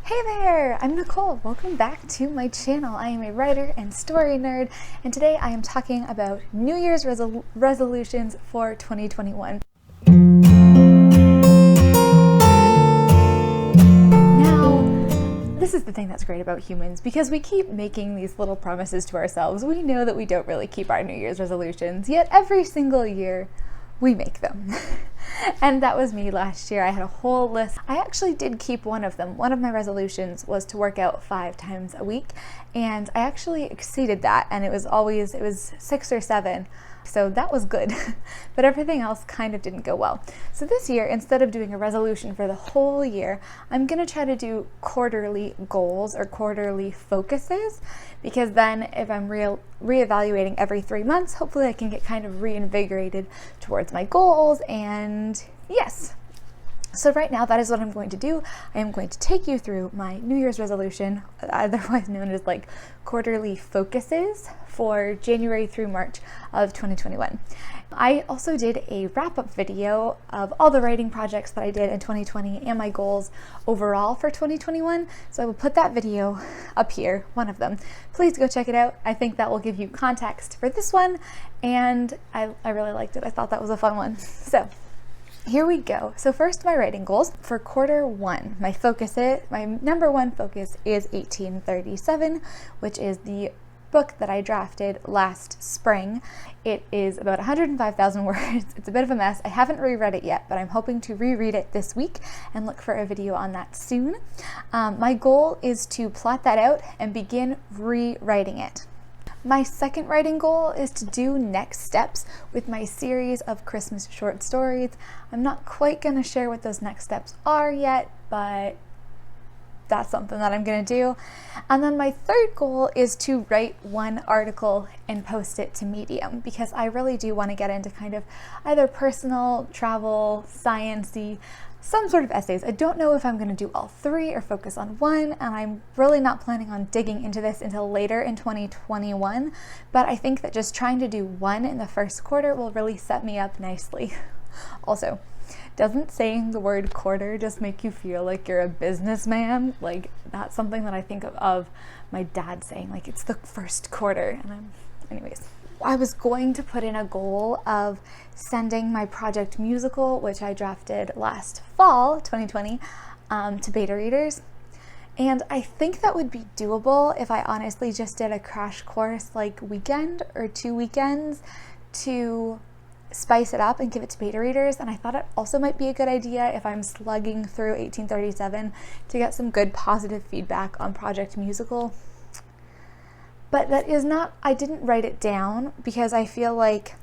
Hey there, I'm Nicole. Welcome back to my channel. I am a writer and story nerd, and today I am talking about New Year's resolutions for 2021. Now, this is the thing that's great about humans, because we keep making these little promises to ourselves. We know that we don't really keep our New Year's resolutions, yet every single year we make them. And that was me last year. I had a whole list. I actually did keep one of them. One of my resolutions was to work out 5 times a week, and I actually exceeded that, and it was 6 or 7. So that was good, but everything else kind of didn't go well. So this year, instead of doing a resolution for the whole year, I'm gonna try to do quarterly goals or quarterly focuses, because then if I'm reevaluating every 3 months, hopefully I can get kind of reinvigorated towards my goals. And yes, so right now that is what I'm going to do. I am going to take you through my New Year's resolution, otherwise known as like quarterly focuses for January through March of 2021. I also did a wrap-up video of all the writing projects that I did in 2020 and my goals overall for 2021. So I will put that video up here, one of them. Please go check it out. I think that will give you context for this one, and I really liked it. I thought that was a fun one. So here we go. So first, my writing goals for quarter one. My number one focus is 1837, which is the book that I drafted last spring. It is about 105,000 words. It's a bit of a mess. I haven't reread it yet, but I'm hoping to reread it this week and look for a video on that soon. My goal is to plot that out and begin rewriting it. My second writing goal is to do next steps with my series of Christmas short stories. I'm not quite going to share what those next steps are yet, but that's something that I'm going to do. And then my third goal is to write one article and post it to Medium, because I really do want to get into kind of either personal, travel, science-y, some sort of essays. I don't know if I'm going to do all 3 or focus on one, and I'm really not planning on digging into this until later in 2021, but I think that just trying to do one in the first quarter will really set me up nicely. Also, doesn't saying the word quarter just make you feel like you're a businessman? Like, that's something that I think of my dad saying, like, it's the first quarter. And anyways, I was going to put in a goal of sending my project musical, which I drafted last fall, 2020, to beta readers. And I think that would be doable if I honestly just did a crash course like weekend or 2 weekends to spice it up and give it to beta readers. And I thought it also might be a good idea if I'm slugging through 1837 to get some good positive feedback on Project Musical. But that is not, I didn't write it down because I feel like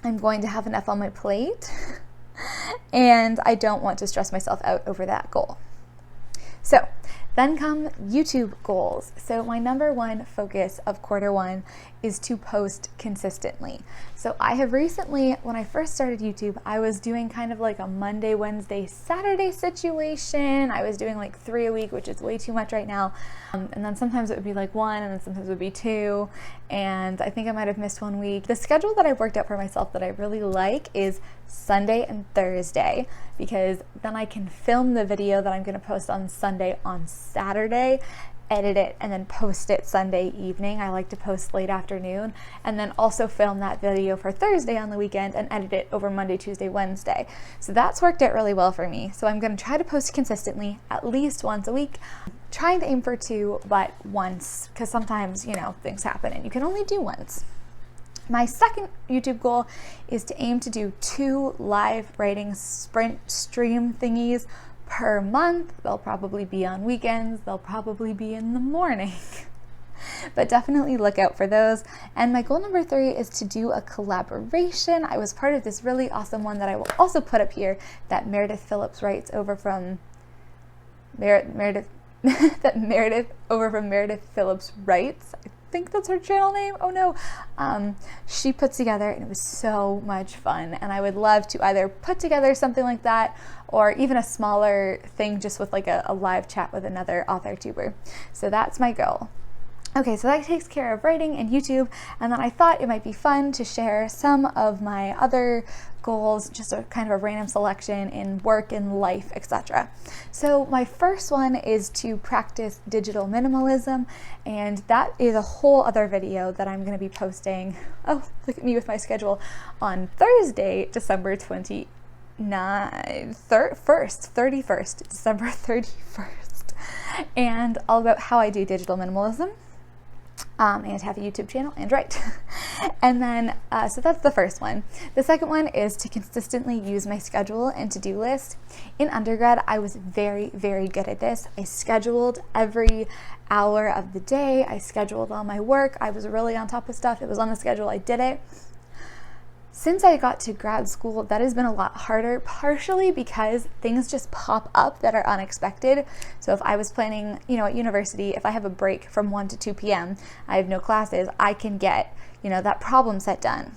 I'm going to have enough on my plate and I don't want to stress myself out over that goal. So then come YouTube goals. So my number one focus of quarter one is to post consistently. So I have recently, when I first started YouTube, I was doing kind of like a Monday, Wednesday, Saturday situation. I was doing like 3 a week, which is way too much right now. And then sometimes it would be like 1, and then sometimes it would be 2. And I think I might have missed 1 week. The schedule that I've worked out for myself that I really like is Sunday and Thursday, because then I can film the video that I'm going to post on Sunday on Saturday, edit it, and then post it Sunday evening. I like to post late afternoon, and then also film that video for Thursday on the weekend and edit it over Monday, Tuesday, Wednesday. So that's worked out really well for me. So I'm going to try to post consistently at least once a week, trying to aim for 2, but once, because sometimes, you know, things happen and you can only do once. My second YouTube goal is to aim to do 2 live writing sprint stream thingies per month. They'll probably be on weekends. They'll probably be in the morning. But definitely look out for those. And my goal number 3 is to do a collaboration. I was part of this really awesome one that I will also put up here that Meredith Phillips writes over from Meredith Phillips Writes. I think that's her channel name. Oh no. She puts together, and it was so much fun. And I would love to either put together something like that or even a smaller thing just with like a live chat with another AuthorTuber. So that's my goal. Okay, so that takes care of writing and YouTube, and then I thought it might be fun to share some of my other goals, just a kind of a random selection in work and life, etc. So my first one is to practice digital minimalism, and that is a whole other video that I'm going to be posting. Oh, look at me with my schedule, on Thursday, December 31st, December 31st, and all about how I do digital minimalism. And have a YouTube channel and write. And then, so that's the first one. The second one is to consistently use my schedule and to-do list. In undergrad, I was very, very good at this. I scheduled every hour of the day. I scheduled all my work. I was really on top of stuff. It was on the schedule. I did it. Since I got to grad school, that has been a lot harder, partially because things just pop up that are unexpected. So if I was planning, at university, if I have a break from 1 to 2 p.m., I have no classes, I can get, that problem set done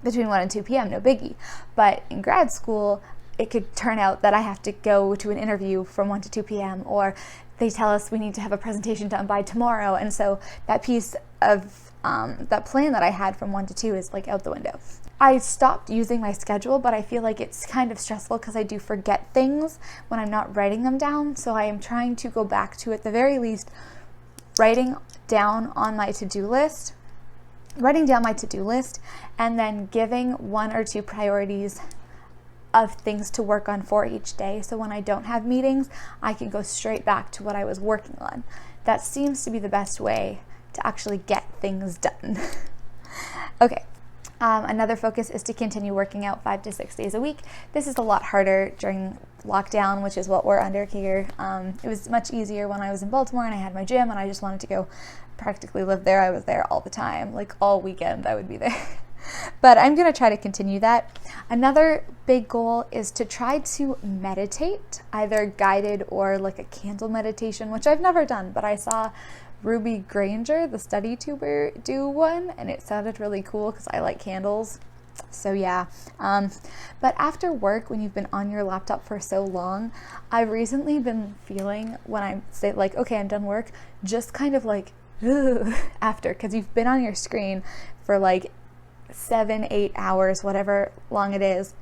between 1 and 2 p.m., no biggie. But in grad school, it could turn out that I have to go to an interview from 1 to 2 p.m., or they tell us we need to have a presentation done by tomorrow. And so that piece of that plan that I had from 1 to 2 is like out the window. I stopped using my schedule, but I feel like it's kind of stressful because I do forget things when I'm not writing them down. So I am trying to go back to, at the very least, writing down my to-do list, and then giving 1 or 2 priorities of things to work on for each day. So when I don't have meetings, I can go straight back to what I was working on. That seems to be the best way to actually get things done. Okay. Another focus is to continue working out 5 to 6 days a week. This is a lot harder during lockdown, which is what we're under here. It was much easier when I was in Baltimore and I had my gym and I just wanted to go practically live there. I was there all the time, like all weekend I would be there. But I'm going to try to continue that. Another big goal is to try to meditate, either guided or like a candle meditation, which I've never done, but I saw Ruby Granger, the study tuber, do one, and it sounded really cool because I like candles. So yeah, but after work, when you've been on your laptop for so long, I've recently been feeling, when I say like, okay, I'm done work, just kind of like, ugh, after, because you've been on your screen for like 7-8 hours, whatever long it is.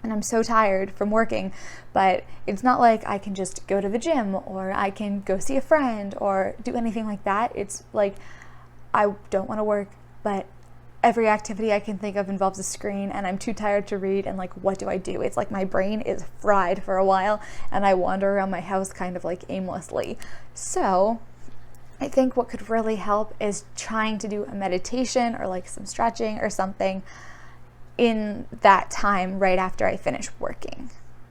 And I'm so tired from working, but it's not like I can just go to the gym or I can go see a friend or do anything like that. It's like, I don't want to work, but every activity I can think of involves a screen and I'm too tired to read, and like, what do I do? It's like my brain is fried for a while and I wander around my house kind of like aimlessly. So I think what could really help is trying to do a meditation or like some stretching or something in that time right after I finish working.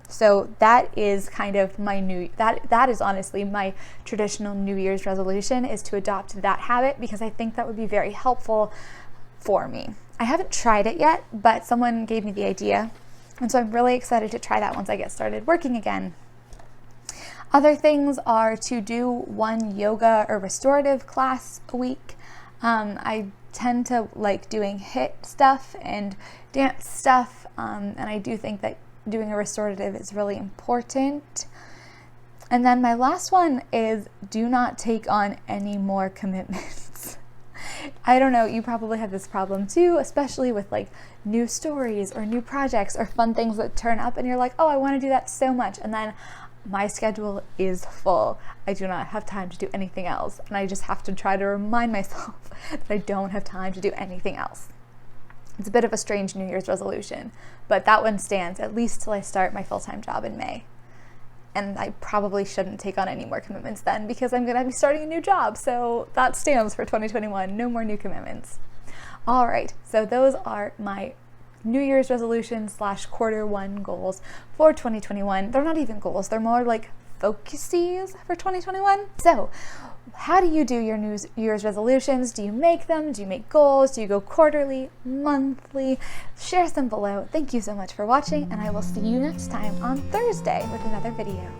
So that is kind of my that is honestly my traditional New Year's resolution, is to adopt that habit, because I think that would be very helpful for me. I haven't tried it yet, but someone gave me the idea, and so I'm really excited to try that once I get started working again. Other things are to do 1 yoga or restorative class a week. I tend to like doing HIIT stuff and dance stuff, and I do think that doing a restorative is really important. And then my last one is do not take on any more commitments. I don't know, you probably have this problem too, especially with like new stories or new projects or fun things that turn up and you're like, oh, I want to do that so much, and then my schedule is full. I do not have time to do anything else. And I just have to try to remind myself that I don't have time to do anything else. It's a bit of a strange New Year's resolution, but that one stands at least till I start my full-time job in May. And I probably shouldn't take on any more commitments then, because I'm going to be starting a new job. So that stands for 2021. No more new commitments. All right. So those are my New Year's resolutions / Q1 goals for 2021. They're not even goals, they're more like focuses for 2021. So how do you do your New Year's resolutions? Do you make them? Do you make goals? Do you go quarterly, monthly? Share some below. Thank you so much for watching, and I will see you next time on Thursday with another video.